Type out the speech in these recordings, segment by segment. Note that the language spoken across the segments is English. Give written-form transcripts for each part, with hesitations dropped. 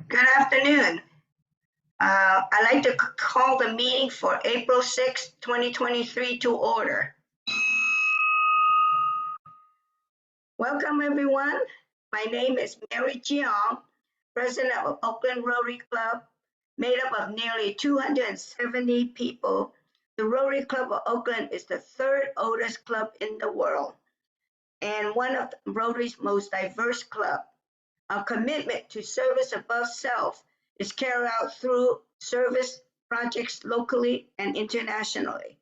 Good afternoon. I'd like to call the meeting for April 6, 2023 to order. Welcome, everyone. My name is Mary Jiang, President of Oakland Rotary Club, made up of nearly 270 people. The Rotary Club of Oakland is the third oldest club in the world and one of Rotary's most diverse clubs. Our commitment to service above self is carried out through service projects locally and internationally.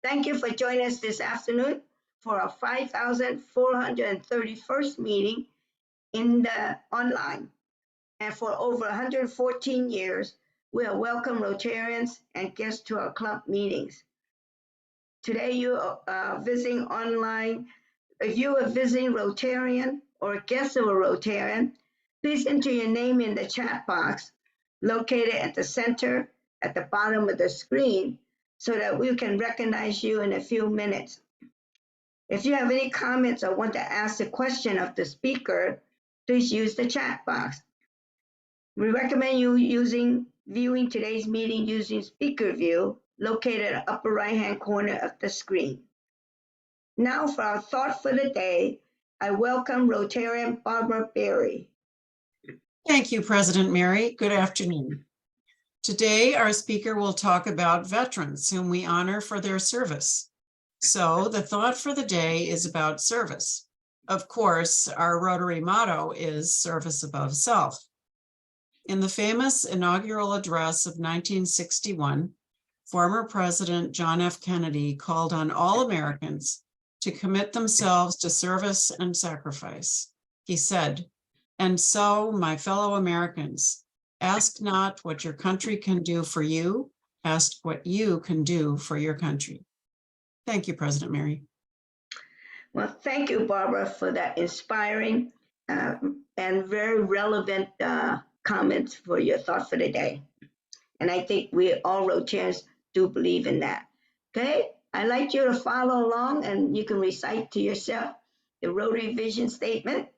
Thank you for joining us this afternoon for our 5,431st meeting in the online. And for over 114 years, we have welcomed Rotarians and guests to our club meetings. Today you are visiting online. If you are visiting Rotarian or a guest of a Rotarian, please enter your name in the chat box located at the center at the bottom of the screen so that we can recognize you in a few minutes. If you have any comments or want to ask a question of the speaker, please use the chat box. We recommend you viewing today's meeting using speaker view located at the upper right-hand corner of the screen. Now for our thought for the day, I welcome Rotarian Barbara Berry. Thank you, President Mary. Good afternoon. Today, our speaker will talk about veterans whom we honor for their service. So the thought for the day is about service. Of course, our Rotary motto is service above self. In the famous inaugural address of 1961, former President John F. Kennedy called on all Americans to commit themselves to service and sacrifice. He said, "And so, my fellow Americans, ask not what your country can do for you, ask what you can do for your country." Thank you, President Mary. Well, thank you, Barbara, for that inspiring and very relevant comments for your thought for the day. And I think we all Rotarians do believe in that. Okay, I'd like you to follow along and you can recite to yourself the Rotary Vision Statement.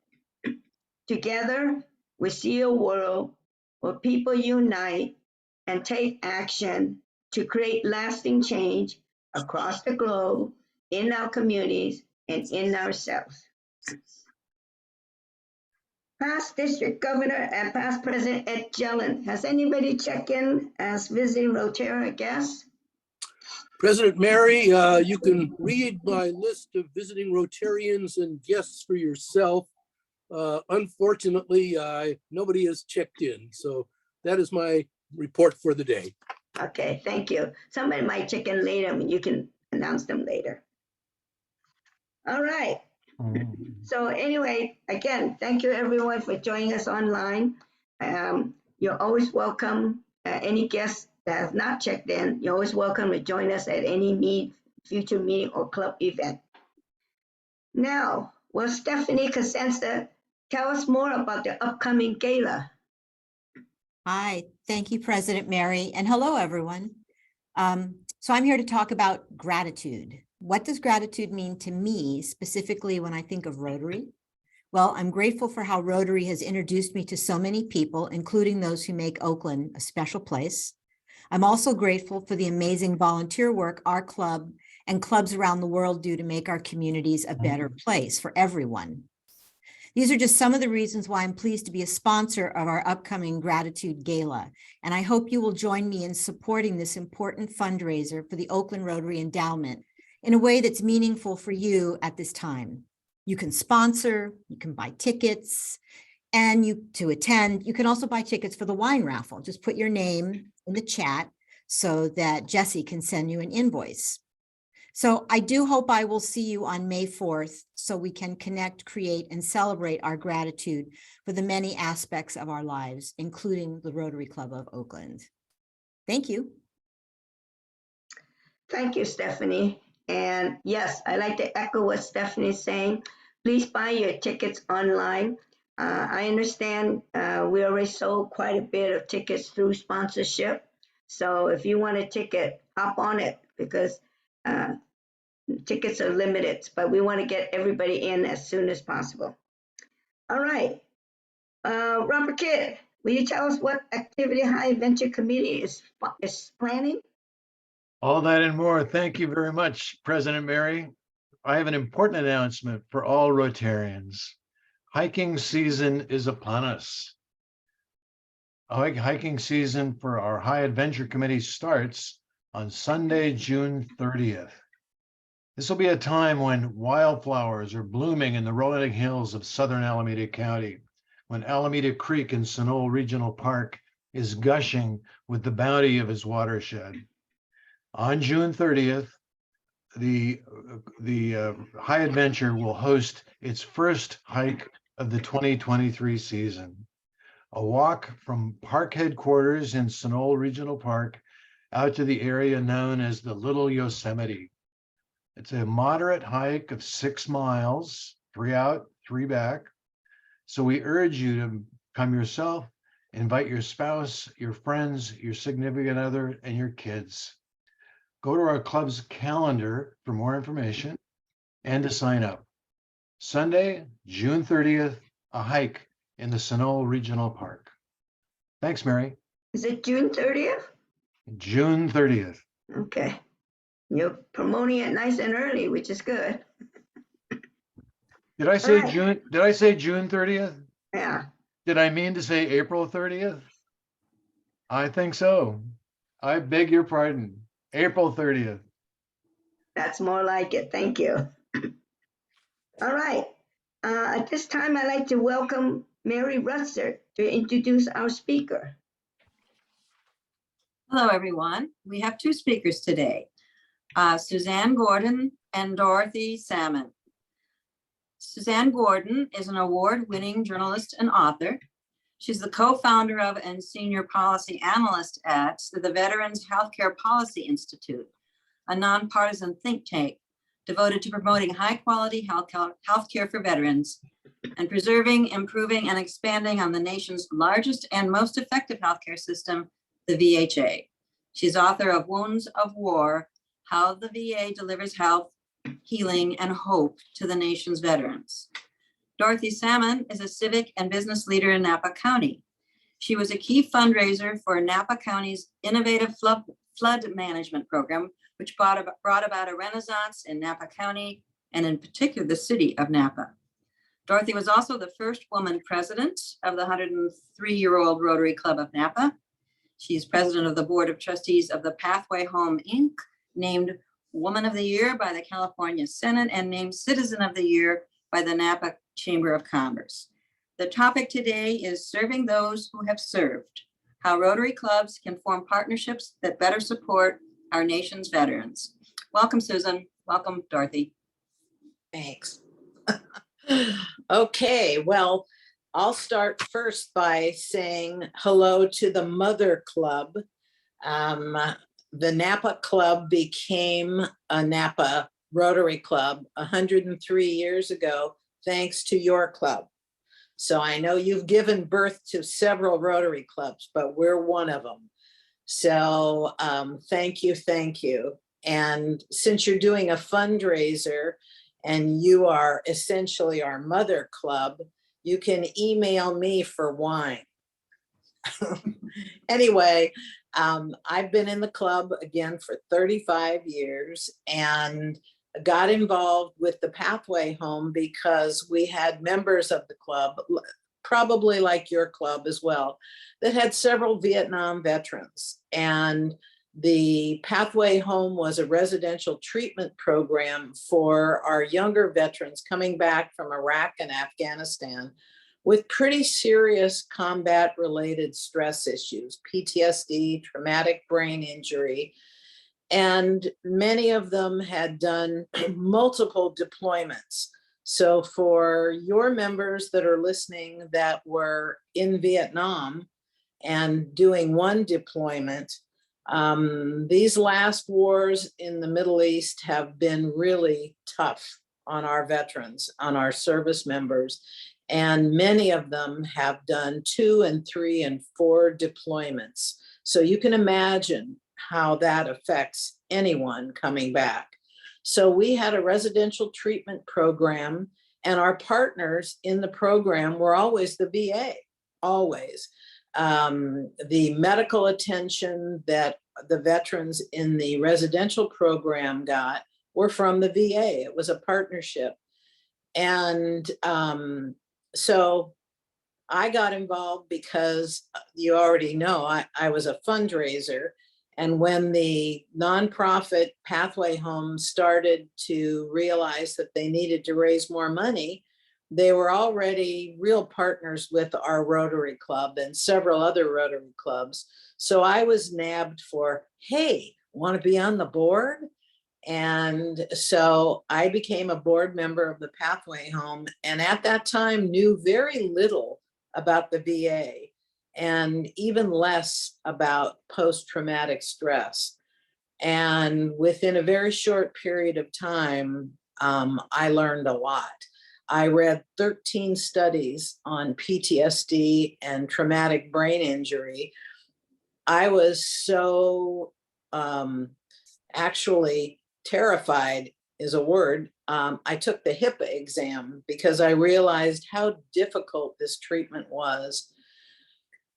Together, we see a world where people unite and take action to create lasting change across the globe, in our communities, and in ourselves. Past District Governor and past President Ed Jelen. Has anybody checked in as visiting Rotary guests? President Mary, you can read my list of visiting Rotarians and guests for yourself. Unfortunately, nobody has checked in, so that is my report for the day. Okay, thank you. Somebody might check in later, and you can announce them later. All right. So anyway, again, thank you everyone for joining us online. You're always welcome. Any guests that have not checked in, you're always welcome to join us at any future meeting or club event. Now, will Stephanie Cosenza tell us more about the upcoming gala? Hi, thank you, President Mary, and hello, everyone. So I'm here to talk about gratitude. What does gratitude mean to me, specifically when I think of Rotary? Well, I'm grateful for how Rotary has introduced me to so many people, including those who make Oakland a special place. I'm also grateful for the amazing volunteer work our club and clubs around the world do to make our communities a better place for everyone. These are just some of the reasons why I'm pleased to be a sponsor of our upcoming Gratitude Gala, and I hope you will join me in supporting this important fundraiser for the Oakland Rotary Endowment in a way that's meaningful for you at this time. You can sponsor, you can buy tickets, and to attend, you can also buy tickets for the wine raffle. Just put your name in the chat so that Jesse can send you an invoice. So I do hope I will see you on May 4th so we can connect, create, and celebrate our gratitude for the many aspects of our lives, including the Rotary Club of Oakland. Thank you. Thank you, Stephanie. And yes, I like to echo what Stephanie is saying. Please buy your tickets online. I understand we already sold quite a bit of tickets through sponsorship. So if you want a ticket, hop on it because tickets are limited, but we want to get everybody in as soon as possible. All right. Robert Kidd, Will you tell us what activity High Adventure Committee is planning? All that and more. Thank you very much, President Mary. I have an important announcement for all Rotarians. Hiking season is upon us. Hiking season for our High Adventure Committee starts on Sunday, June 30th. This will be a time when wildflowers are blooming in the rolling hills of southern Alameda County, when Alameda Creek in Sunol Regional Park is gushing with the bounty of its watershed. On June 30th, the High Adventure will host its first hike of the 2023 season. A walk from park headquarters in Sunol Regional Park out to the area known as the Little Yosemite. It's a moderate hike of 6 miles, 3 out, 3 back. So we urge you to come yourself, invite your spouse, your friends, your significant other, and your kids. Go to our club's calendar for more information and to sign up. Sunday, June 30th, a hike in the Sunol Regional Park. Thanks, Mary. Is it June 30th? June 30th. Okay. You're promoting it nice and early, which is good. Did I say Right. June? Did I say June 30th? Yeah. Did I mean to say April 30th? I think so. I beg your pardon. April 30th. That's more like it. Thank you. All right. At this time, I'd like to welcome Mary Rutzer to introduce our speaker. Hello, everyone. We have 2 speakers today, Suzanne Gordon and Dorothy Salmon. Suzanne Gordon is an award-winning journalist and author. She's the co-founder of and senior policy analyst at the Veterans Healthcare Policy Institute, a nonpartisan think tank devoted to promoting high-quality healthcare for veterans and preserving, improving, and expanding on the nation's largest and most effective healthcare system, the VHA. She's author of Wounds of War: How the VA Delivers Health, Healing, and Hope to the Nation's Veterans. Dorothy Salmon is a civic and business leader in Napa County. She was a key fundraiser for Napa County's innovative flood management program, which brought about a renaissance in Napa County and in particular the city of Napa. Dorothy was also the first woman president of the 103-year-old Rotary Club of Napa. She's president of the board of trustees of the Pathway Home, Inc., named Woman of the Year by the California Senate and named Citizen of the Year by the Napa Chamber of Commerce. The topic today is serving those who have served, how Rotary clubs can form partnerships that better support our nation's veterans. Welcome, Susan. Welcome, Dorothy. Thanks. Okay, well, I'll start first by saying hello to the Mother Club. The Napa Club became a Napa Rotary Club 103 years ago, thanks to your club. So I know you've given birth to several Rotary clubs, but we're one of them. So thank you, thank you. And since you're doing a fundraiser and you are essentially our mother club, you can email me for wine. Anyway, I've been in the club again for 35 years and got involved with the Pathway Home because we had members of the club, probably like your club as well, that had several Vietnam veterans. And the Pathway Home was a residential treatment program for our younger veterans coming back from Iraq and Afghanistan with pretty serious combat-related stress issues, PTSD, traumatic brain injury, and many of them had done multiple deployments. So for your members that are listening that were in Vietnam and doing one deployment, these last wars in the Middle East have been really tough on our veterans, on our service members, and many of them have done 2 and 3 and 4 deployments. So you can imagine how that affects anyone coming back. So we had a residential treatment program, and our partners in the program were always the VA, always. The medical attention that the veterans in the residential program got were from the VA. It was a partnership. And so I got involved because you already know I was a fundraiser. And when the nonprofit Pathway Home started to realize that they needed to raise more money, they were already real partners with our Rotary Club and several other Rotary clubs. So I was nabbed for, hey, want to be on the board? And so I became a board member of the Pathway Home, and at that time knew very little about the VA and even less about post-traumatic stress. And within a very short period of time, I learned a lot. I read 13 studies on PTSD and traumatic brain injury. I was so actually terrified is a word. I took the HIPAA exam because I realized how difficult this treatment was.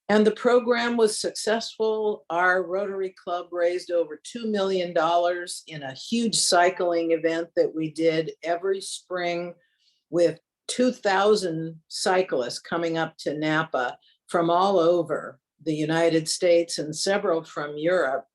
And the program was successful. Our Rotary Club raised over $2 million in a huge cycling event that we did every spring with 2,000 cyclists coming up to Napa from all over the United States and several from Europe.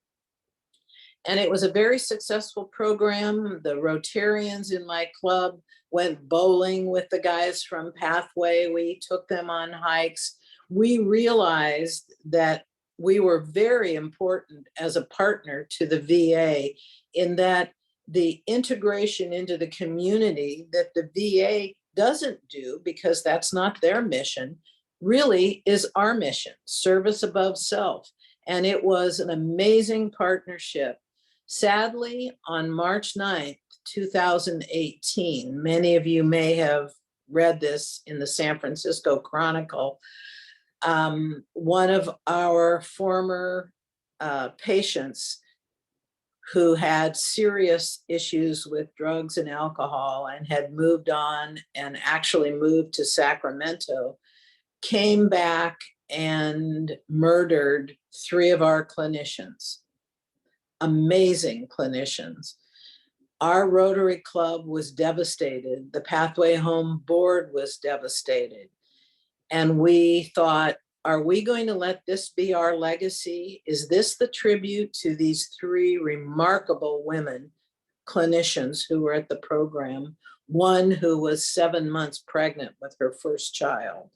And it was a very successful program. The Rotarians in my club went bowling with the guys from Pathway. We took them on hikes. We realized that we were very important as a partner to the VA in that the integration into the community that the VA doesn't do, because that's not their mission, really is our mission, service above self. And it was an amazing partnership. Sadly, on March 9th, 2018, many of you may have read this in the San Francisco Chronicle, one of our former patients who had serious issues with drugs and alcohol and had moved on and actually moved to Sacramento, came back and murdered 3 of our clinicians. Amazing clinicians. Our Rotary Club was devastated. The Pathway Home board was devastated. And we thought, are we going to let this be our legacy? Is this the tribute to these 3 remarkable women clinicians who were at the program? One who was 7 months pregnant with her first child.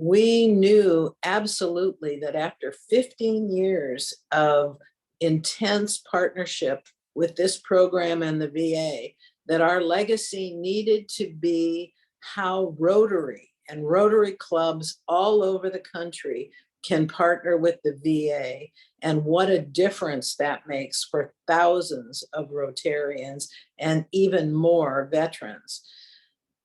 We knew absolutely that after 15 years of intense partnership with this program and the VA, that our legacy needed to be how Rotary and Rotary clubs all over the country can partner with the VA, and what a difference that makes for thousands of Rotarians and even more veterans.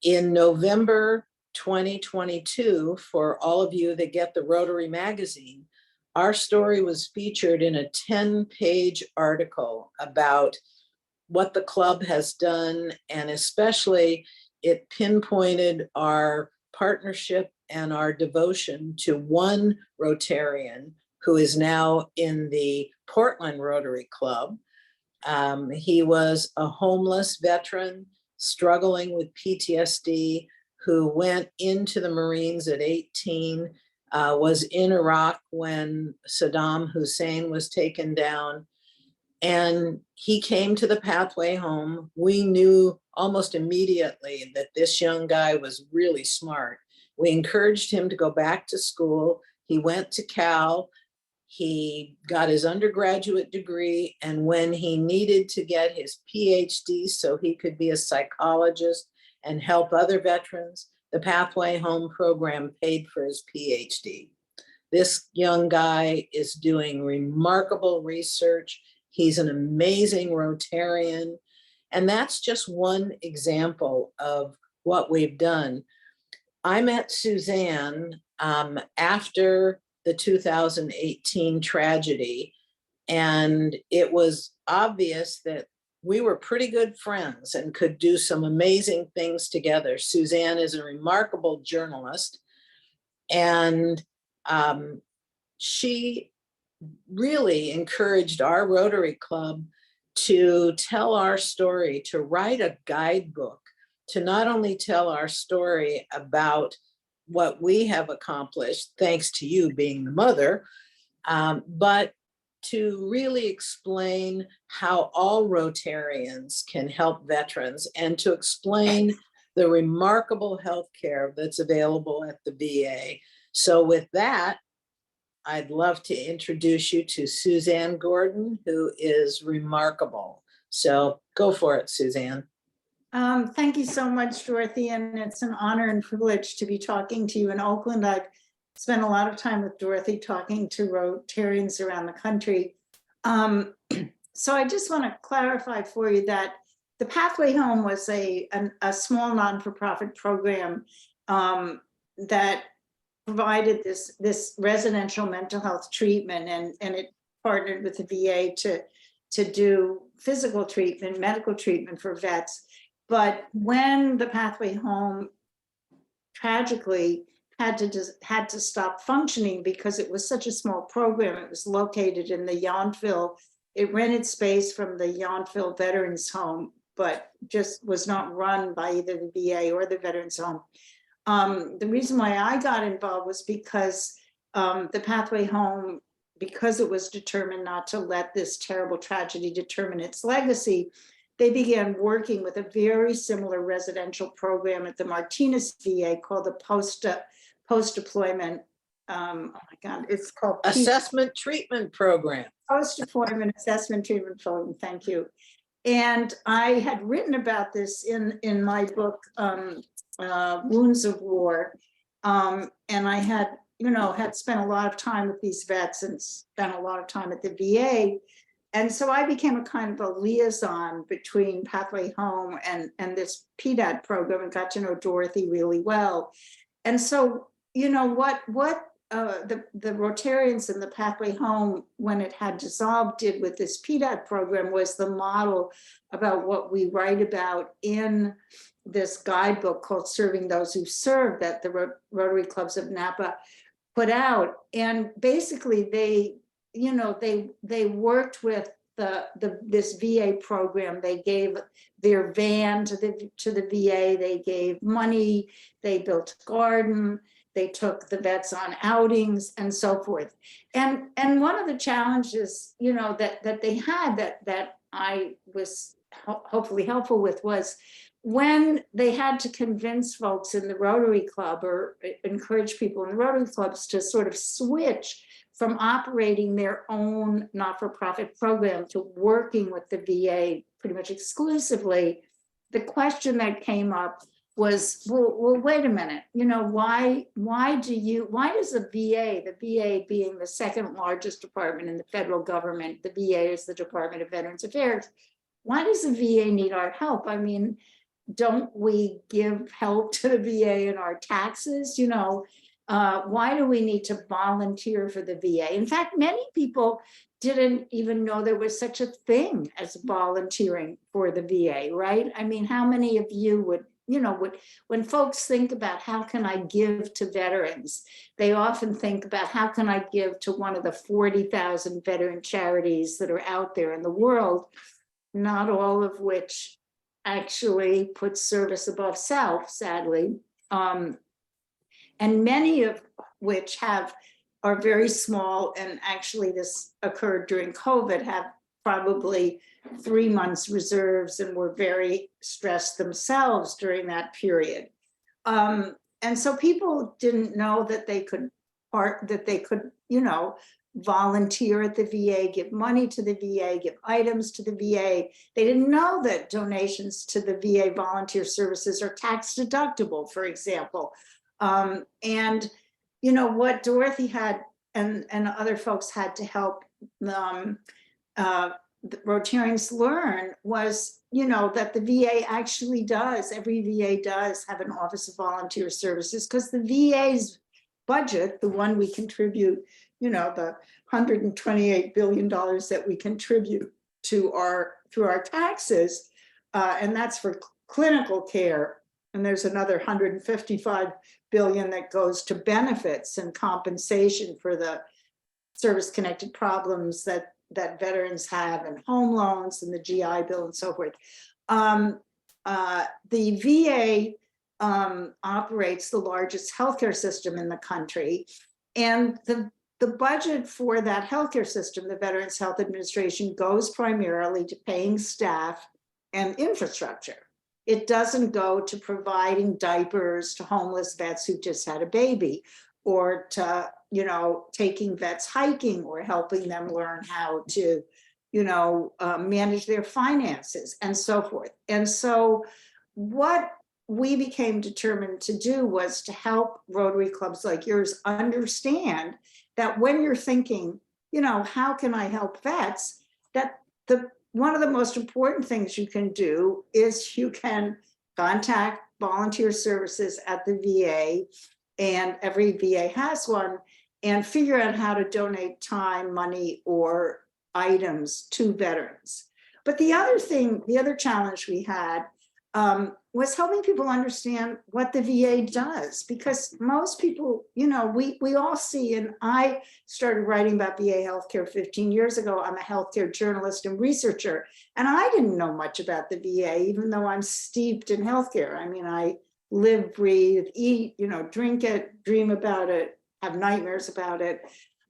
In November 2022, for all of you that get the Rotary magazine, our story was featured in a 10-page article about what the club has done, and especially it pinpointed our partnership and our devotion to one Rotarian who is now in the Portland Rotary Club. He was a homeless veteran struggling with PTSD who went into the Marines at 18, was in Iraq when Saddam Hussein was taken down. And he came to the Pathway Home. We knew almost immediately that this young guy was really smart. We encouraged him to go back to school. He went to Cal. He got his undergraduate degree. And when he needed to get his PhD so he could be a psychologist and help other veterans, the Pathway Home program paid for his PhD. This young guy is doing remarkable research. He's an amazing Rotarian. And that's just one example of what we've done. I met Suzanne after the 2018 tragedy, and it was obvious that we were pretty good friends and could do some amazing things together. Suzanne is a remarkable journalist, and She really encouraged our Rotary Club to tell our story, to write a guidebook, to not only tell our story about what we have accomplished, thanks to you being the mother, but to really explain how all Rotarians can help veterans and to explain the remarkable health care that's available at the VA. So with that, I'd love to introduce you to Suzanne Gordon, who is remarkable. So go for it, Suzanne. Thank you so much, Dorothy, and it's an honor and privilege to be talking to you in Oakland. I've spent a lot of time with Dorothy talking to Rotarians around the country. So I just want to clarify for you that the Pathway Home was a small non-for-profit program that provided this residential mental health treatment, and it partnered with the VA to do physical treatment, medical treatment for vets. But when the Pathway Home tragically had to stop functioning because it was such a small program, it was located in the Yountville. It rented space from the Yountville Veterans Home, but just was not run by either the VA or the Veterans Home. The reason why I got involved was because the Pathway Home, because it was determined not to let this terrible tragedy determine its legacy, they began working with a very similar residential program at the Martinez VA called the post-deployment, oh my God, it's called Assessment Treatment Program. Post-deployment Assessment Treatment Program, thank you. And I had written about this in my book, Wounds of War. And I had spent a lot of time with these vets and spent a lot of time at the VA. And so I became a kind of a liaison between Pathway Home and this PDAD program and got to know Dorothy really well. And so, what the Rotarians in the Pathway Home, when it had dissolved, did with this PDAD program was the model about what we write about in this guidebook called Serving Those Who Serve that the Rotary Clubs of Napa put out. And basically they worked with this VA program. They gave their van to the VA, they gave money, they built a garden, they took the vets on outings and so forth. And one of the challenges, that they had that I was hopefully helpful with was when they had to convince folks in the Rotary Club or encourage people in the Rotary Clubs to sort of switch from operating their own not-for-profit program to working with the VA pretty much exclusively, the question that came up was, well, wait a minute, why does the VA being the second largest department in the federal government, the VA is the Department of Veterans Affairs, why does the VA need our help? I mean, don't we give help to the VA in our taxes? Why do we need to volunteer for the VA? In fact, many people didn't even know there was such a thing as volunteering for the VA, right? I mean, how many of you would, when folks think about how can I give to veterans, they often think about how can I give to one of the 40,000 veteran charities that are out there in the world, not all of which actually put service above self, sadly. And many of which are very small, and actually this occurred during COVID, have probably 3 months reserves and were very stressed themselves during that period. And so people didn't know that they could volunteer at the VA, give money to the VA, give items to the VA. They didn't know that donations to the VA volunteer services are tax deductible, for example. And what Dorothy had and other folks had to help the Rotarians learn was, that the VA actually does, every VA does have an Office of Volunteer Services, because the VA's budget, the one we contribute, the $128 billion that we contribute to through our taxes, and that's for clinical care, And there's another 155 billion that goes to benefits and compensation for the service-connected problems that veterans have, and home loans and the GI Bill and so forth. The VA operates the largest healthcare system in the country, and the budget for that healthcare system, the Veterans Health Administration, goes primarily to paying staff and infrastructure. It doesn't go to providing diapers to homeless vets who just had a baby, or to, you know, taking vets hiking, or helping them learn how to, you know, manage their finances and so forth. And so what we became determined to do was to help Rotary clubs like yours understand that when you're thinking, you know, how can I help vets, that one of the most important things you can do is you can contact volunteer services at the VA, and every VA has one, and figure out how to donate time, money, or items to veterans. But the other challenge we had was helping people understand what the VA does, because most people, you know, we all see, and I started writing about VA healthcare 15 years ago. I'm a healthcare journalist and researcher, and I didn't know much about the VA, even though I'm steeped in healthcare. I mean, I live, breathe, eat, you know, drink it, dream about it, have nightmares about it.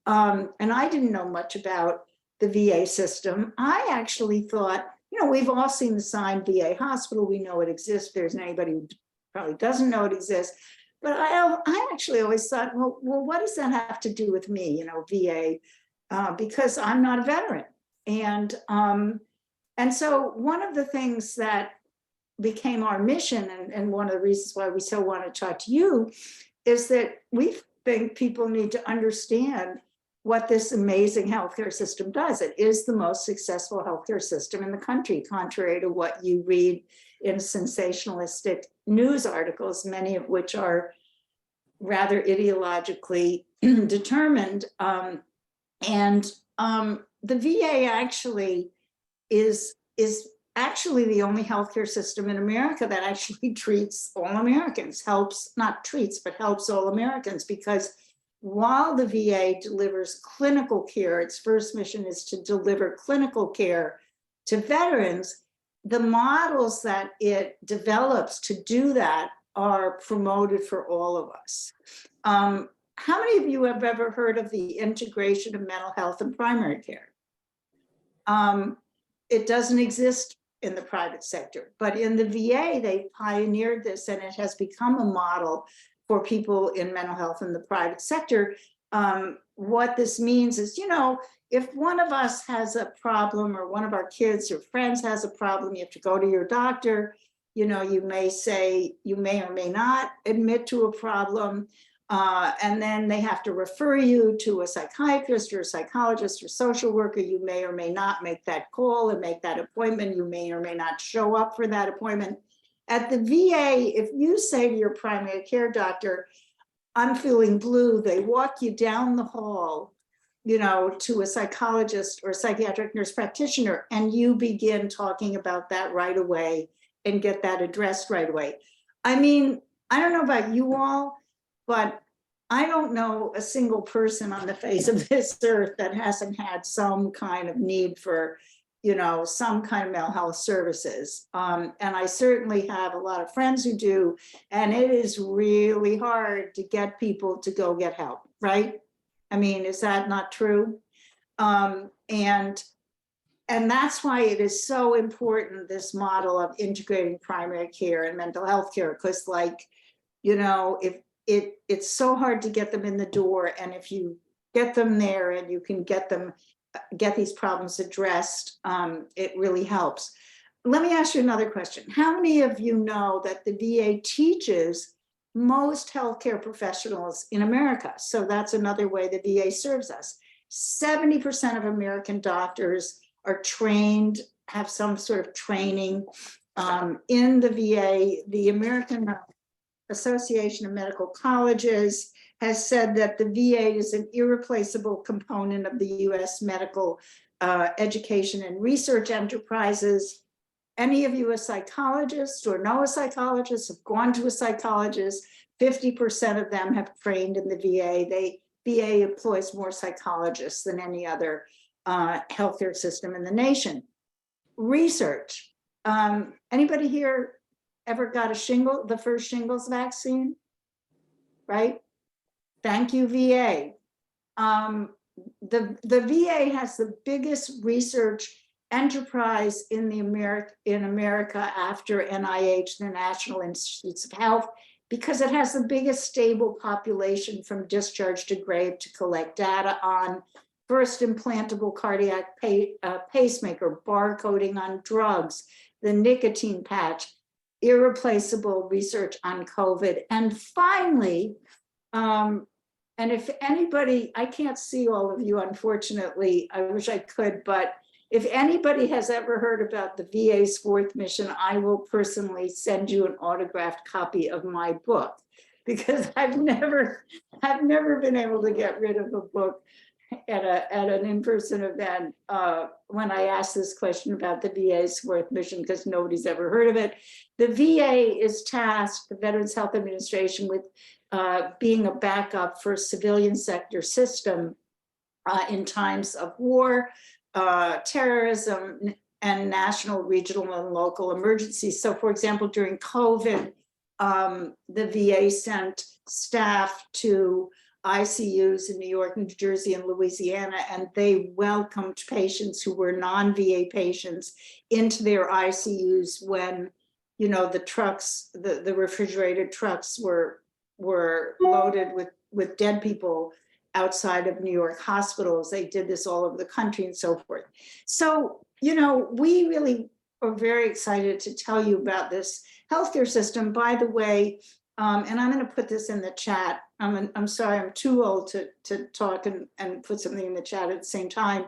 And I didn't know much about the VA system. I actually thought, you know, we've all seen the sign VA hospital. We know it exists. There's anybody who probably doesn't know it exists. But I actually always thought, well, what does that have to do with me, you know, VA? Because I'm not a veteran. And so one of the things that became our mission, and one of the reasons why we so want to talk to you, is that we think people need to understand what this amazing healthcare system does. It is the most successful healthcare system in the country, contrary to what you read in sensationalistic news articles, many of which are rather ideologically determined. The VA actually is actually the only healthcare system in America that actually treats all Americans, not treats, but helps all Americans, because while the VA delivers clinical care, its first mission is to deliver clinical care to veterans, the models that it develops to do that are promoted for all of us. How many of you have ever heard of the integration of mental health and primary care? It doesn't exist in the private sector, but in the VA, they pioneered this, and it has become a model for people in mental health in the private sector. What this means is, you know, if one of us has a problem, or one of our kids or friends has a problem, you have to go to your doctor. You know, you may say, you may or may not admit to a problem. And then they have to refer you to a psychiatrist or a psychologist or social worker. You may or may not make that call and make that appointment. You may or may not show up for that appointment. At the VA, if you say to your primary care doctor, I'm feeling blue, they walk you down the hall, you know, to a psychologist or psychiatric nurse practitioner, and you begin talking about that right away and get that addressed right away. I mean, I don't know about you all, but I don't know a single person on the face of this earth that hasn't had some kind of need for, you know, some kind of mental health services. And I certainly have a lot of friends who do, and it is really hard to get people to go get help, right? I mean, is that not true? And that's why it is so important, this model of integrating primary care and mental health care, because, like, you know, if it's so hard to get them in the door, and if you get them there and you can get these problems addressed, it really helps. Let me ask you another question. How many of you know that the VA teaches most healthcare professionals in America? So that's another way the VA serves us. 70% of American doctors are trained, have some sort of training in the VA. The American Association of Medical Colleges has said that the VA is an irreplaceable component of the US medical education and research enterprises. any of you a psychologist or know a psychologist, have gone to a psychologist, 50% of them have trained in the VA. VA employs more psychologists than any other healthcare system in the nation. Research. Anybody here ever got the first shingles vaccine? Right? Thank you, VA. The VA has the biggest research enterprise in America after NIH, the National Institutes of Health, because it has the biggest stable population from discharge to grave to collect data on first implantable cardiac pacemaker, barcoding on drugs, the nicotine patch, irreplaceable research on COVID, and finally, and if anybody, I can't see all of you, unfortunately, I wish I could, but if anybody has ever heard about the VA's fourth mission, I will personally send you an autographed copy of my book, because I've never been able to get rid of a book at an in-person event when I asked this question about the VA's fourth mission, because nobody's ever heard of it. The VA is tasked, the Veterans Health Administration, with being a backup for civilian sector system in times of war, terrorism, and national, regional, and local emergencies. So for example, during COVID, the VA sent staff to ICUs in New York, New Jersey, and Louisiana, and they welcomed patients who were non-VA patients into their ICUs when, you know, the trucks, the refrigerated trucks were loaded with dead people outside of New York hospitals. They did this all over the country and so forth. So, you know, we really are very excited to tell you about this healthcare system. By the way, and I'm going to put this in the chat. I'm sorry, I'm too old to talk and put something in the chat at the same time.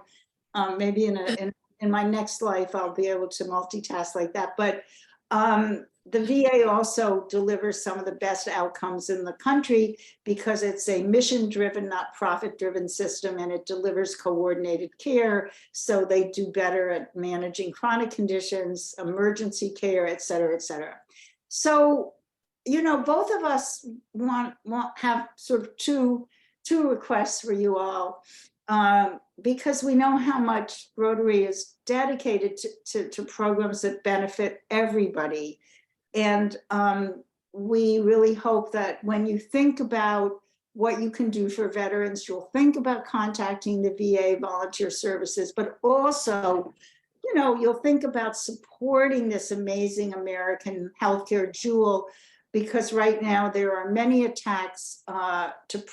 Maybe in my next life, I'll be able to multitask like that. But the VA also delivers some of the best outcomes in the country because it's a mission-driven, not profit-driven system, and it delivers coordinated care. So they do better at managing chronic conditions, emergency care, et cetera, et cetera. So, you know, both of us have sort of two requests for you all, because we know how much Rotary is dedicated to programs that benefit everybody. And we really hope that when you think about what you can do for veterans, you'll think about contacting the VA volunteer services, but also, you know, you'll think about supporting this amazing American healthcare jewel, because right now there are many attempts to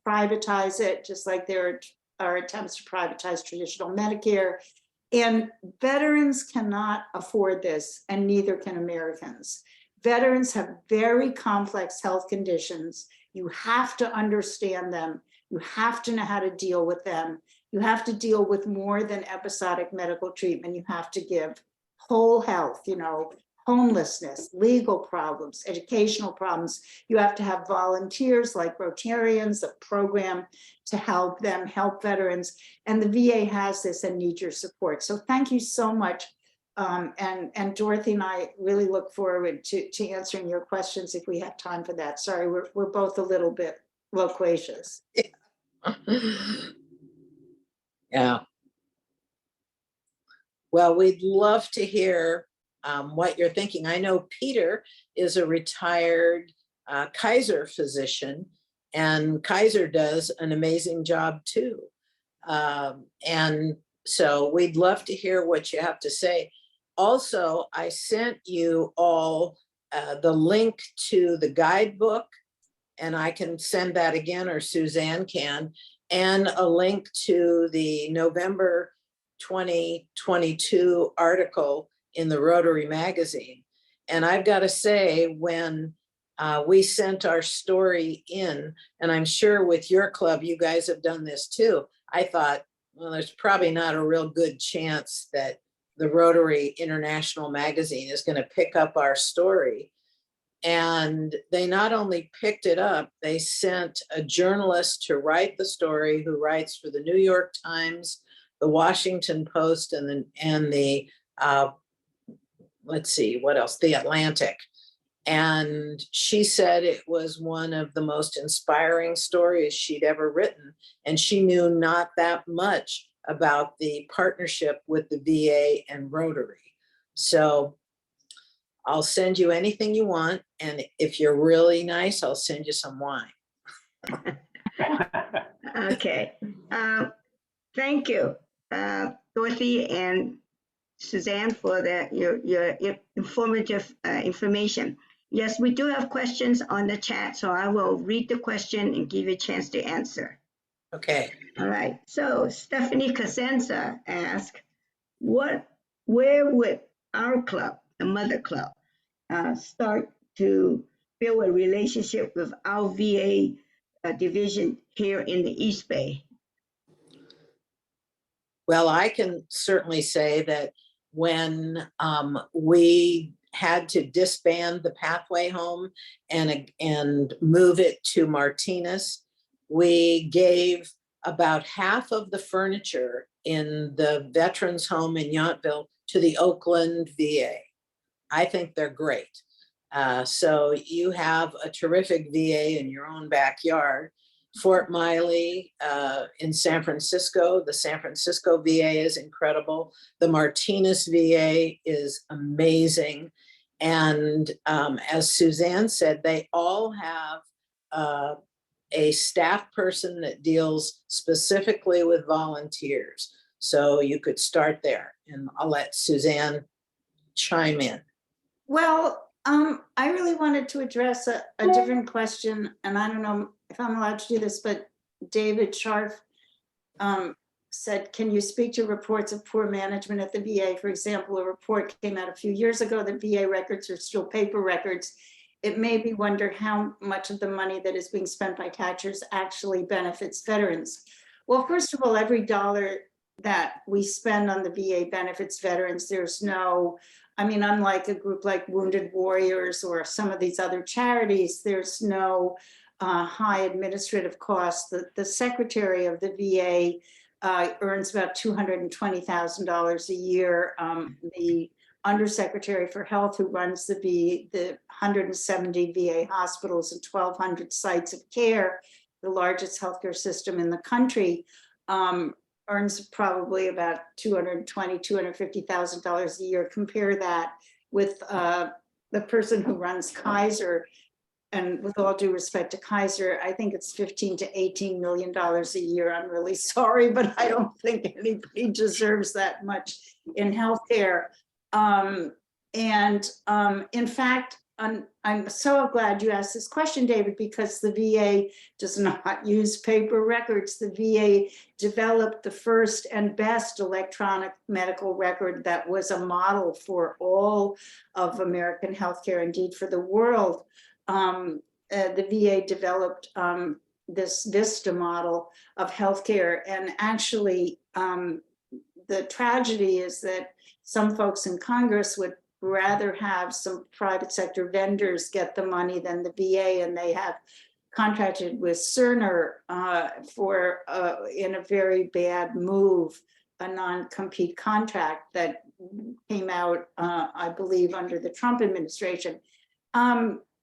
privatize it, just like there are attempts to privatize traditional Medicare. And veterans cannot afford this, and neither can Americans. Veterans have very complex health conditions. You have to understand them. You have to know how to deal with them. You have to deal with more than episodic medical treatment. You have to give whole health, you know, homelessness, legal problems, educational problems. You have to have volunteers like Rotarians, a program to help them help veterans. And the VA has this and needs your support. So thank you so much. And Dorothy and I really look forward to answering your questions if we have time for that. Sorry, we're both a little bit loquacious. Yeah. Well, we'd love to hear what you're thinking. I know Peter is a retired Kaiser physician, and Kaiser does an amazing job too. And so we'd love to hear what you have to say. Also, I sent you all the link to the guidebook, and I can send that again, or Suzanne can, and a link to the November 2022 article in the Rotary magazine. And I've got to say, when we sent our story in, and I'm sure with your club, you guys have done this too, I thought, well, there's probably not a real good chance that the Rotary International magazine is going to pick up our story. And they not only picked it up, they sent a journalist to write the story, who writes for the New York Times, the Washington Post, and the let's see, what else? The Atlantic. And she said it was one of the most inspiring stories she'd ever written. And she knew not that much about the partnership with the VA and Rotary. So I'll send you anything you want. And if you're really nice, I'll send you some wine. Okay. Thank you, Dorothy and Suzanne, for your informative information. Yes, we do have questions on the chat, so I will read the question and give you a chance to answer. Okay. All right. So Stephanie Cosenza asked, where would our club, the Mother Club, start to build a relationship with our VA division here in the East Bay? Well, I can certainly say that when we had to disband the Pathway Home and move it to Martinez, we gave about half of the furniture in the Veterans Home in Yountville to the Oakland VA. I think they're great. So you have a terrific VA in your own backyard. Fort Miley in San Francisco, the San Francisco VA is incredible. The Martinez VA is amazing. And as Suzanne said, they all have a staff person that deals specifically with volunteers. So you could start there, and I'll let Suzanne chime in. Well, I really wanted to address a different question, and I don't know if I'm allowed to do this, but David Scharf said, can you speak to reports of poor management at the VA? For example, a report came out a few years ago that VA records are still paper records. It made me wonder how much of the money that is being spent by taxpayers actually benefits veterans. Well, first of all, every dollar that we spend on the VA benefits veterans. There's no, I mean, unlike a group like Wounded Warriors or some of these other charities, there's no high administrative costs. The secretary of the VA earns about $220,000 a year. The undersecretary for health, who runs the 170 VA hospitals and 1,200 sites of care, the largest healthcare system in the country, earns probably about $250,000 a year. Compare that with the person who runs Kaiser, and with all due respect to Kaiser, I think it's $15 to $18 million a year. I'm really sorry, but I don't think anybody deserves that much in healthcare. In fact, I'm so glad you asked this question, David, because the VA does not use paper records. The VA developed the first and best electronic medical record that was a model for all of American healthcare, indeed for the world. The VA developed this VISTA model of healthcare, and actually the tragedy is that some folks in Congress would rather have some private sector vendors get the money than the VA, and they have contracted with Cerner for, in a very bad move, a non-compete contract that came out, I believe, under the Trump administration.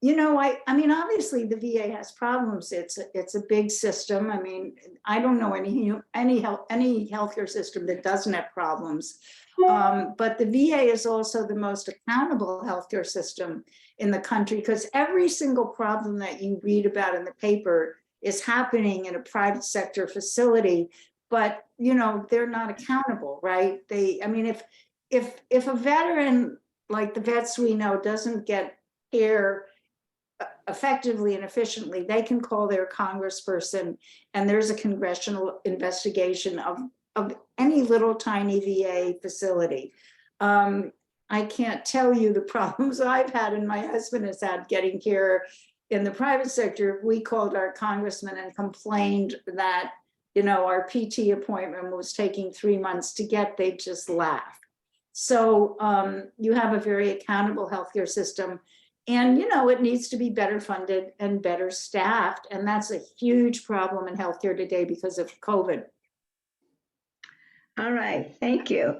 You know, I mean, obviously the VA has problems. It's a big system. I mean, I don't know any healthcare system that doesn't have problems. But the VA is also the most accountable healthcare system in the country, because every single problem that you read about in the paper is happening in a private sector facility, but you know, they're not accountable, right? I mean, if a veteran like the vets we know doesn't get care effectively and efficiently, they can call their congressperson, and there's a congressional investigation of any little tiny VA facility. I can't tell you the problems I've had and my husband has had getting care in the private sector. If we called our congressman and complained that, you know, our PT appointment was taking 3 months to get, they'd just laugh. So you have a very accountable healthcare system. And, you know, it needs to be better funded and better staffed. And that's a huge problem in healthcare today because of COVID. All right, thank you.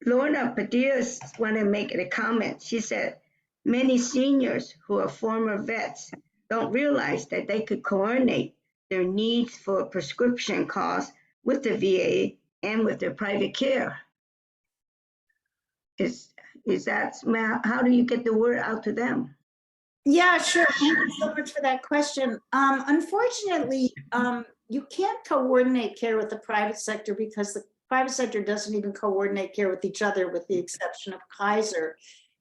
Lorna Padilla wanted to make a comment. She said, many seniors who are former vets don't realize that they could coordinate their needs for prescription costs with the VA and with their private care. Is that, how do you get the word out to them? Yeah, sure. Thank you so much for that question. Unfortunately, you can't coordinate care with the private sector because the private sector doesn't even coordinate care with each other, with the exception of Kaiser.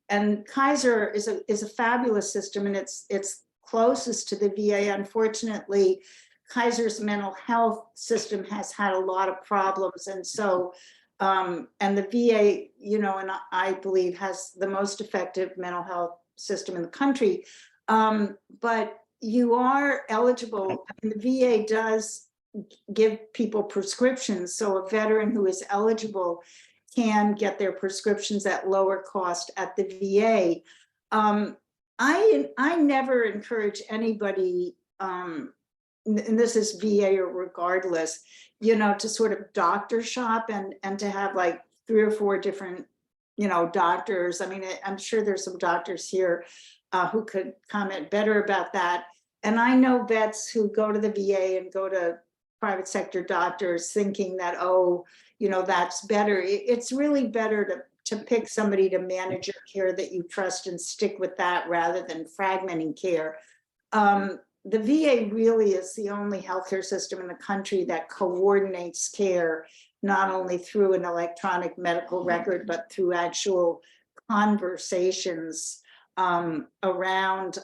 And Kaiser is a fabulous system, and it's closest to the VA. Unfortunately, Kaiser's mental health system has had a lot of problems, and so and the VA, you know, and I believe has the most effective mental health system in the country. But you are eligible, and the VA does give people prescriptions. So a veteran who is eligible can get their prescriptions at lower cost at the VA. I never encourage anybody, and this is VA or regardless, you know, to sort of doctor shop and to have like 3 or 4 different, you know, doctors. I mean, I'm sure there's some doctors here who could comment better about that. And I know vets who go to the VA and go to private sector doctors thinking that, oh, you know, that's better. It's really better to pick somebody to manage your care that you trust and stick with that rather than fragmenting care. The VA really is the only healthcare system in the country that coordinates care, not only through an electronic medical record, but through actual conversations around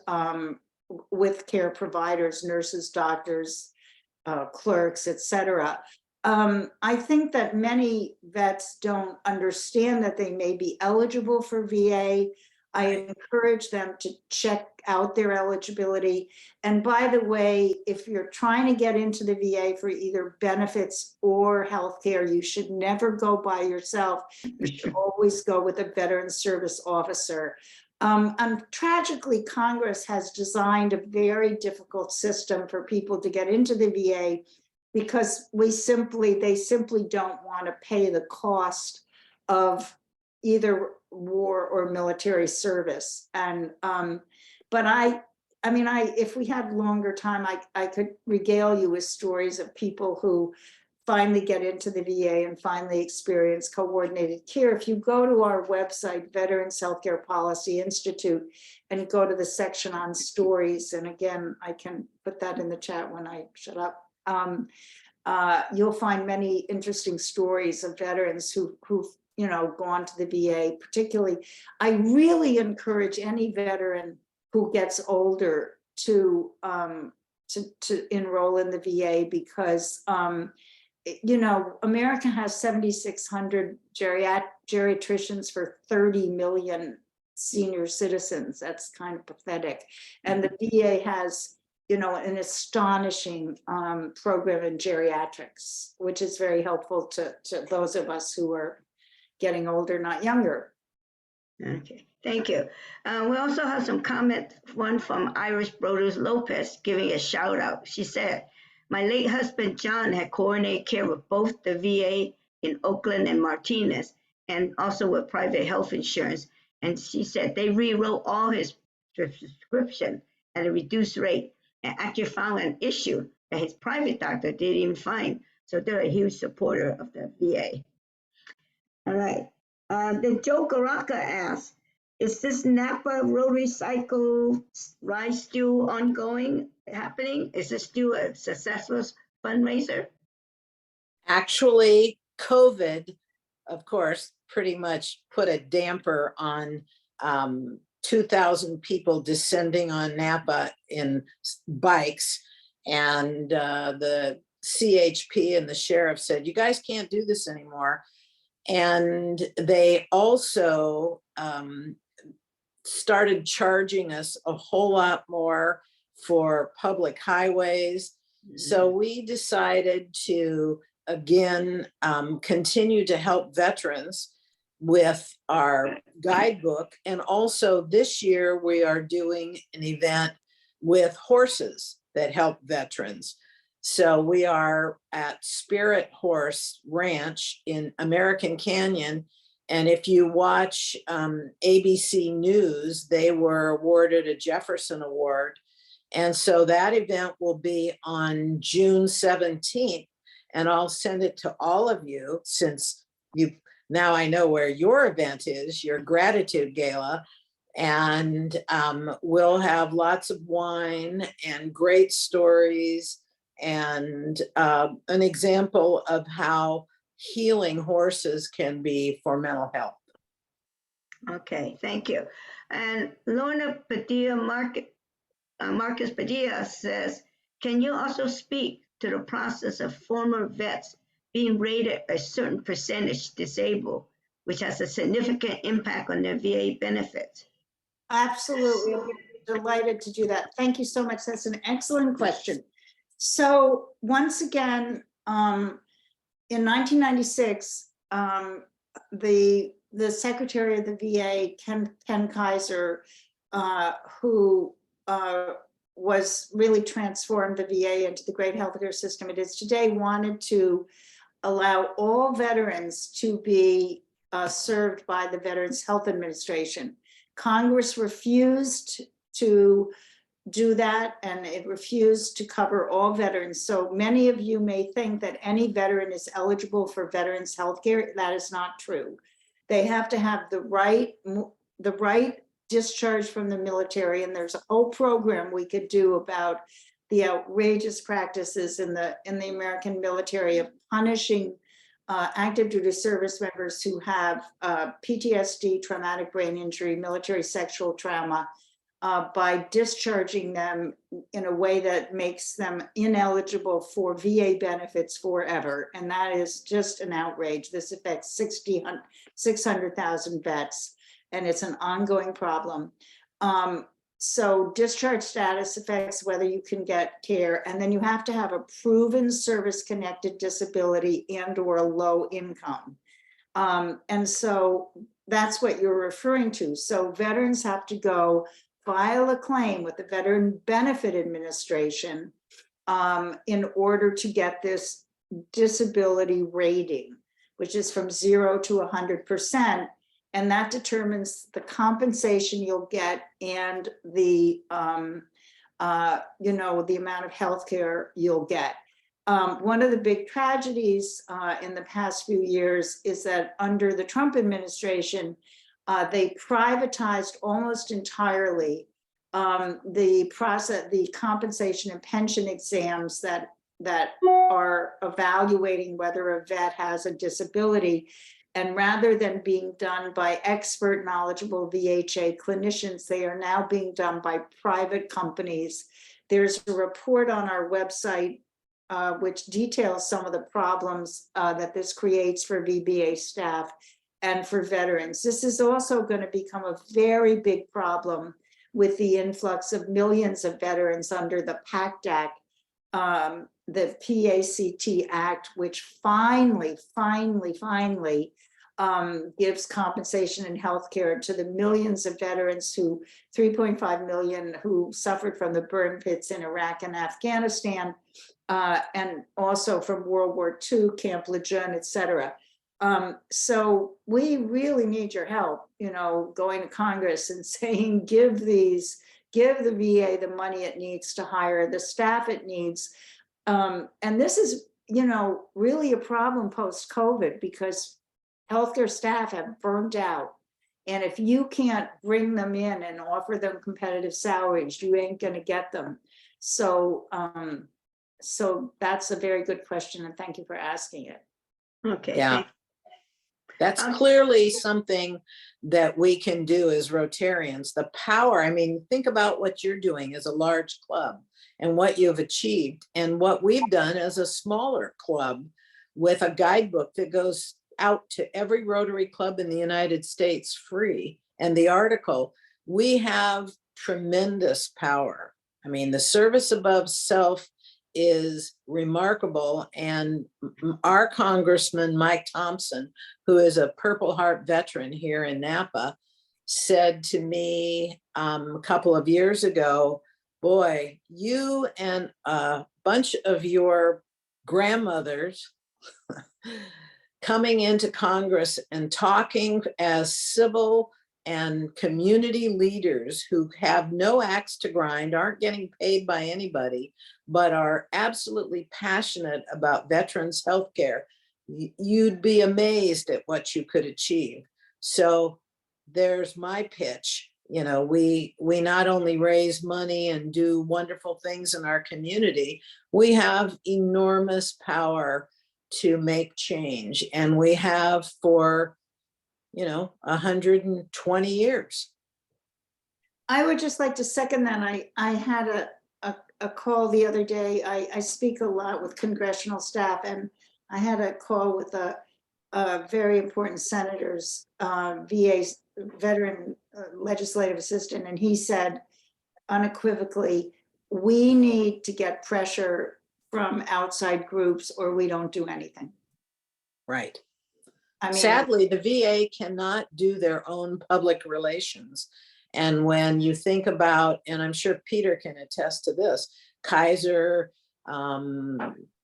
with care providers, nurses, doctors, clerks, etc. I think that many vets don't understand that they may be eligible for VA. I encourage them to check out their eligibility. And by the way, if you're trying to get into the VA for either benefits or healthcare, you should never go by yourself. You should always go with a veteran service officer. Tragically, Congress has designed a very difficult system for people to get into the VA because they simply don't want to pay the cost of either war or military service. And but I mean, if we had longer time, I could regale you with stories of people who finally get into the VA and finally experience coordinated care. If you go to our website, Veterans Healthcare Policy Institute, and go to the section on stories, and again, I can put that in the chat when I shut up, you'll find many interesting stories of veterans who've you know, gone to the VA. Particularly, I really encourage any veteran who gets older to enroll in the VA because you know, America has 7,600 geriatricians for 30 million senior citizens. That's kind of pathetic. And the VA has, you know, an astonishing program in geriatrics, which is very helpful to those of us who are getting older, not younger. Okay, thank you. We also have some comments, one from Irish Broders Lopez giving a shout out. She said, my late husband, John, had coordinated care with both the VA in Oakland and Martinez, and also with private health insurance. And she said they rewrote all his prescription at a reduced rate and actually found an issue that his private doctor didn't even find. So they're a huge supporter of the VA. All right. Then Joe Garaka asked, is this Napa Rotary Cycle ride still ongoing, happening? Is this still a successful fundraiser? Actually, COVID, of course, pretty much put a damper on 2,000 people descending on Napa in bikes. And the CHP and the sheriff said, you guys can't do this anymore. And they also started charging us a whole lot more for public highways. So we decided to, again, continue to help veterans with our guidebook. And also this year we are doing an event with horses that help veterans. So we are at Spirit Horse Ranch in American Canyon, And if you watch ABC News, they were awarded a Jefferson Award. And so that event will be on June 17th. And I'll send it to all of you, since now I know where your event is, your gratitude gala. And we'll have lots of wine and great stories and an example of how healing horses can be for mental health. Okay, thank you. And Lorna Padilla Marcus Padilla says, can you also speak to the process of former vets being rated a certain percentage disabled, which has a significant impact on their VA benefits? Absolutely. I'll be delighted to do that. Thank you so much. That's an excellent question. So once again, in 1996, the Secretary of the VA, Ken Kaiser, who was really transformed the VA into the great healthcare system it is today, wanted to allow all veterans to be served by the Veterans Health Administration. Congress refused to do that, and it refused to cover all veterans. So many of you may think that any veteran is eligible for veterans health care. That is not true. They have to have the right discharge from the military, and there's a whole program we could do about the outrageous practices in the American military of punishing active duty service members who have PTSD, traumatic brain injury, military sexual trauma, by discharging them in a way that makes them ineligible for VA benefits forever. And that is just an outrage. This affects 600,000 vets, and it's an ongoing problem. So discharge status affects whether you can get care, and then you have to have a proven service-connected disability and or a low income. And so that's what you're referring to. So veterans have to go file a claim with the Veteran Benefit Administration in order to get this disability rating, which is from 0 to 100%. And that determines the compensation you'll get and the, the amount of healthcare you'll get. One of the big tragedies in the past few years is that under the Trump administration, they privatized almost entirely the compensation and pension exams that are evaluating whether a vet has a disability. And rather than being done by expert, knowledgeable VHA clinicians, they are now being done by private companies. There's a report on our website which details some of the problems that this creates for VBA staff and for veterans. This is also going to become a very big problem with the influx of millions of veterans under the PACT Act, the PACT Act, which finally gives compensation and healthcare to the millions of veterans 3.5 million who suffered from the burn pits in Iraq and Afghanistan, and also from World War II, Camp Lejeune, et cetera. So we really need your help, going to Congress and saying, give the VA the money it needs to hire the staff it needs. And this is, really a problem post-COVID because healthcare staff have burned out. And if you can't bring them in and offer them competitive salaries, you ain't going to get them. So, so that's a very good question, and thank you for asking it. Okay. Yeah. That's clearly something that we can do as Rotarians. The power, think about what you're doing as a large club and what you've achieved and what we've done as a smaller club with a guidebook that goes out to every Rotary club in the United States free. And the article, we have tremendous power. The service above self is remarkable. And our Congressman, Mike Thompson, who is a Purple Heart veteran here in Napa, said to me a couple of years ago, boy, you and a bunch of your grandmothers coming into Congress and talking as civil and community leaders who have no axe to grind, aren't getting paid by anybody, but are absolutely passionate about veterans' healthcare, you'd be amazed at what you could achieve. So there's my pitch. You know, we not only raise money and do wonderful things in our community, we have enormous power to make change, and we have for 120 years. I would just like to second that. I had a call the other day. I speak a lot with congressional staff, and I had a call with a very important senator's VA veteran legislative assistant, and he said unequivocally, we need to get pressure from outside groups or we don't do anything. Right. I mean, sadly, the VA cannot do their own public relations. And when you think about, and I'm sure Peter can attest to this, Kaiser,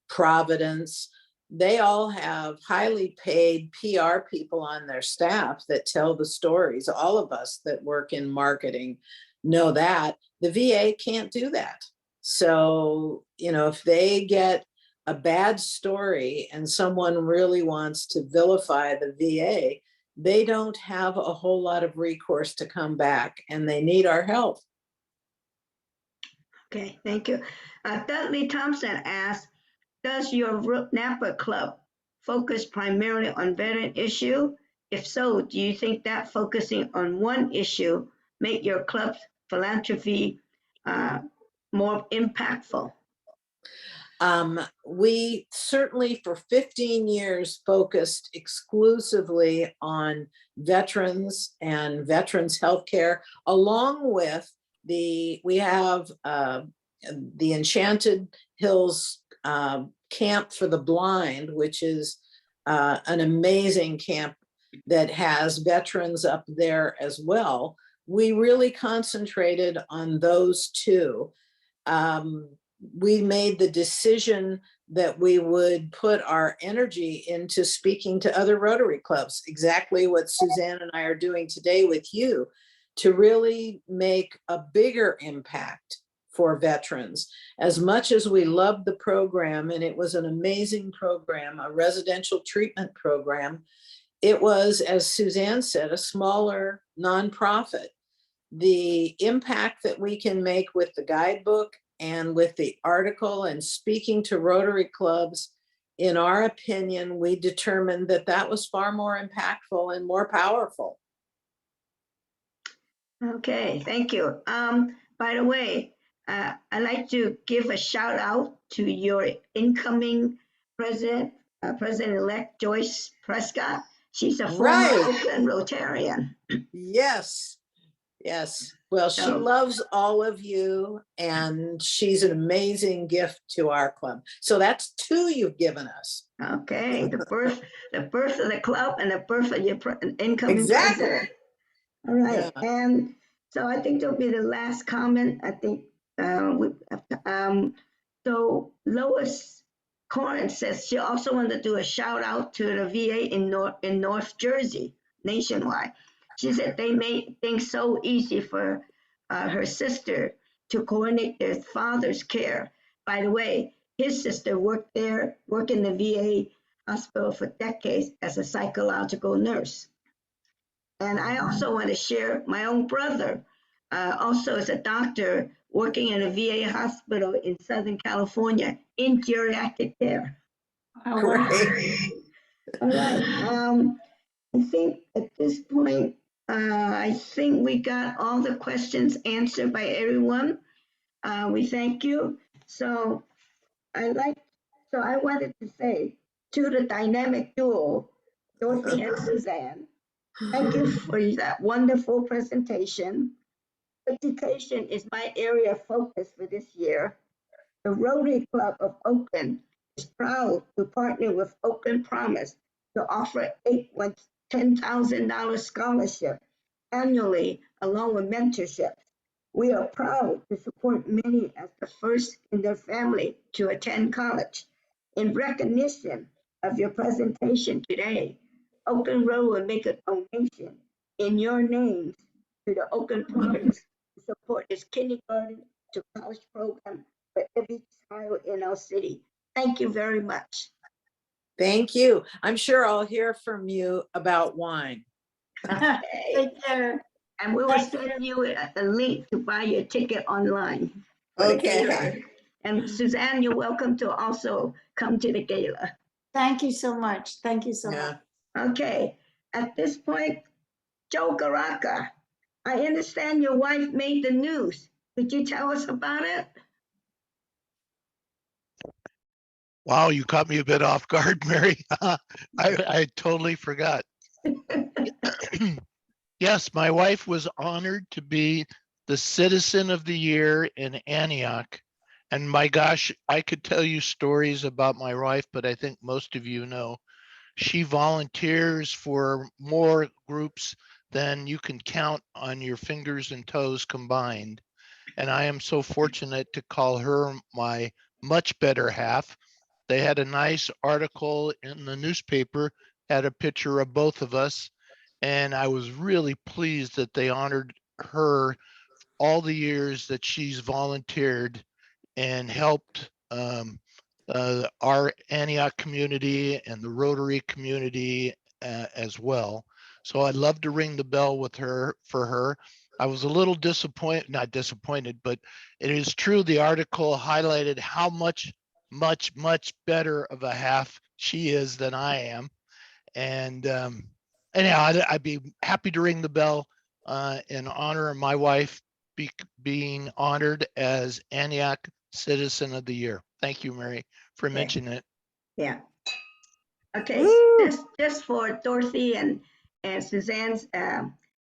Providence, they all have highly paid PR people on their staff that tell the stories. All of us that work in marketing know that. The VA can't do that. So, if they get a bad story and someone really wants to vilify the VA, they don't have a whole lot of recourse to come back, and they need our help. Okay, thank you. Dudley Thompson asked, does your Napa Club focus primarily on veteran issue? If so, do you think that focusing on one issue make your club's philanthropy more impactful? We certainly for 15 years focused exclusively on veterans and veterans healthcare, along with we have the Enchanted Hills Camp for the Blind, which is an amazing camp that has veterans up there as well. We really concentrated on those two. We made the decision that we would put our energy into speaking to other Rotary clubs, exactly what Suzanne and I are doing today with you, to really make a bigger impact for veterans. As much as we loved the program, and it was an amazing program, a residential treatment program, it was, as Suzanne said, a smaller nonprofit. The impact that we can make with the guidebook and with the article and speaking to Rotary clubs, in our opinion, we determined that that was far more impactful and more powerful. Okay, thank you. By the way, I'd like to give a shout out to your incoming president, President-elect Joyce Prescott. She's a former Oakland Rotarian. Yes. Yes. Well, she loves all of you, and she's an amazing gift to our club. So that's two you've given us. Okay, the birth of the club and the birth of your incoming president. All right, yeah. And so I think that'll be the last comment. I think so Lois Corin says she also wanted to do a shout out to the VA in North Jersey, nationwide. She said they made things so easy for her sister to coordinate their father's care. By the way, his sister worked in the VA hospital for decades as a psychological nurse. And I also want to share my own brother, also as a doctor working in a VA hospital in Southern California in geriatric care. all right. All right. I think at this point, I think we got all the questions answered by everyone. We thank you. So I wanted to say to the dynamic duo, Dorothy and Suzanne, thank you for that wonderful presentation. Education is my area of focus for this year. The Rotary Club of Oakland is proud to partner with Oakland Promise to offer a $10,000 scholarship annually along with mentorship. We are proud to support many as the first in their family to attend college. In recognition, of your presentation today, Oakland Road will make a donation in your names to the Oakland Parks to support this kindergarten to college program for every child in our city. Thank you very much. Thank you. I'm sure I'll hear from you about wine. Okay. Take care. And we will send you a link to buy your ticket online. for the Okay. gala. And Suzanne, you're welcome to also come to the gala. Thank you so much. Thank you so Yeah. much. Okay, at this point, Joe Garaka, I understand your wife made the news. Could you tell us about it? Wow, you caught me a bit off guard, Mary. I totally forgot. Yes, my wife was honored to be the Citizen of the Year in Antioch. And my gosh, I could tell you stories about my wife, but I think most of you know. She volunteers for more groups than you can count on your fingers and toes combined. And I am so fortunate to call her my much better half. They had a nice article in the newspaper, had a picture of both of us. And I was really pleased that they honored her all the years that she's volunteered and helped our Antioch community and the Rotary community as well. So I'd love to ring the bell with her for her. I was a little disappointed, not disappointed, but it is true. The article highlighted how much better of a half she is than I am. And anyhow, I'd be happy to ring the bell in honor of my wife being honored as Antioch Citizen of the Year. Thank you, Mary, for mentioning it. Yeah. Okay, just for Dorothy and Suzanne's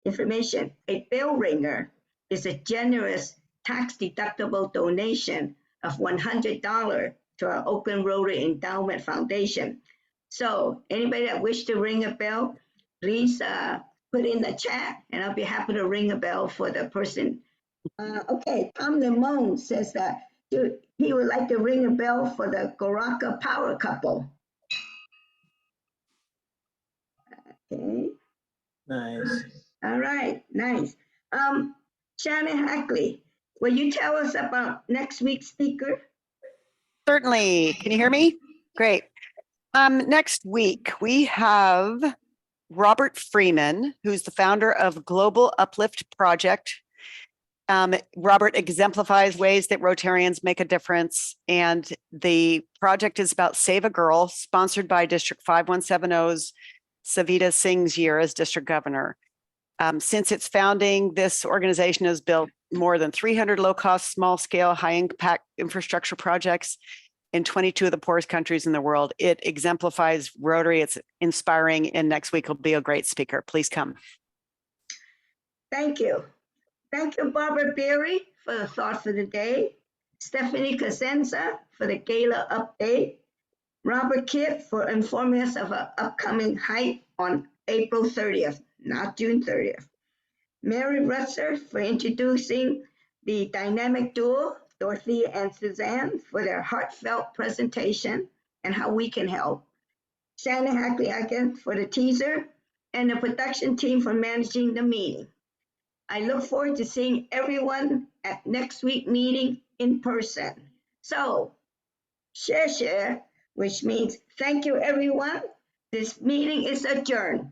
information, a bell ringer is a generous tax-deductible donation of $100 to our Oakland Rotary Endowment Foundation. So anybody that wish to ring a bell, please put in the chat and I'll be happy to ring a bell for the person. Okay, Tom Limon says that he would like to ring a bell for the Goraka Power Couple. Okay. Nice. All right, nice. Shannon Hackley, will you tell us about next week's speaker? Certainly. Can you hear me? Great. Next week, we have Robert Freeman, who's the founder of Global Uplift Project. Robert exemplifies ways that Rotarians make a difference. And the project is about Save a Girl, sponsored by District 5170's Savita Singh's year as district governor. Since its founding, this organization has built more than 300 low-cost, small-scale, high-impact infrastructure projects in 22 of the poorest countries in the world. It exemplifies Rotary. It's inspiring, and next week will be a great speaker. Please come. Thank you. Thank you, Barbara Berry, for the thought for the day. Stephanie Cosenza for the gala update. Robert Kidd for informing us of an upcoming hike on April 30th, not June 30th. Mary Rutzer for introducing the dynamic duo, Dorothy and Suzanne, for their heartfelt presentation and how we can help. Shannon Hackley again for the teaser, and the production team for managing the meeting. I look forward to seeing everyone at next week's meeting in person. So, share, which means thank you, everyone. This meeting is adjourned.